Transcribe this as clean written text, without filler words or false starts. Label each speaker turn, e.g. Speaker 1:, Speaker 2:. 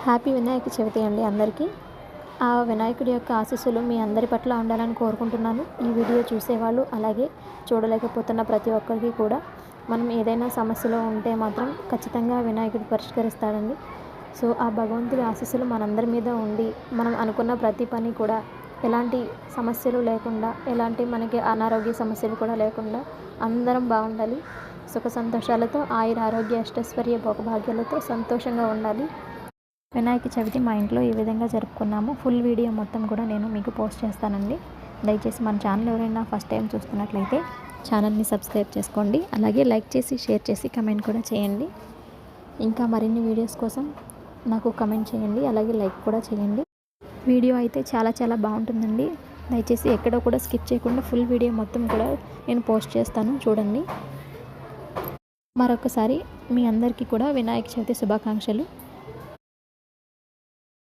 Speaker 1: Happy Vinayaka Chavithi అండి అందరికీ. ఆ వినాయకుడి యొక్క ఆశీస్సులు మీ అందరి పట్ల ఉండాలని కోరుకుంటున్నాను. ఈ వీడియో చూసేవాళ్ళు అలాగే చూడలేకపోతున్న ప్రతి ఒక్కరికి కూడా మనం ఏదైనా సమస్యలో ఉంటే మాత్రం ఖచ్చితంగా వినాయకుడు పరిష్కరిస్తాడండి. సో ఆ భగవంతుడి ఆశీస్సులు మనందరి మీద ఉండి మనం అనుకున్న ప్రతి పని కూడా ఎలాంటి సమస్యలు లేకుండా, ఎలాంటి మనకి అనారోగ్య సమస్యలు కూడా లేకుండా అందరం బాగుండాలి. సుఖ సంతోషాలతో ఆయుర ఆరోగ్య అష్టైశ్వర్య భోగభాగ్యాలతో సంతోషంగా ఉండాలి. వినాయక చవితి మా ఇంట్లో ఈ విధంగా జరుపుకున్నాము. ఫుల్ వీడియో మొత్తం కూడా నేను మీకు పోస్ట్ చేస్తానండి. దయచేసి మన ఛానల్ ఎవరైనా ఫస్ట్ టైం చూస్తున్నట్లయితే ఛానల్ని సబ్స్క్రైబ్ చేసుకోండి. అలాగే లైక్ చేసి, షేర్ చేసి, కమెంట్ కూడా చేయండి. ఇంకా మరిన్ని వీడియోస్ కోసం నాకు కమెంట్ చేయండి, అలాగే లైక్ కూడా చేయండి. వీడియో అయితే చాలా చాలా బాగుంటుందండి. దయచేసి ఎక్కడో కూడా స్కిప్ చేయకుండా ఫుల్ వీడియో మొత్తం కూడా నేను పోస్ట్ చేస్తాను, చూడండి. మరొకసారి మీ అందరికీ కూడా వినాయక చవితి శుభాకాంక్షలు.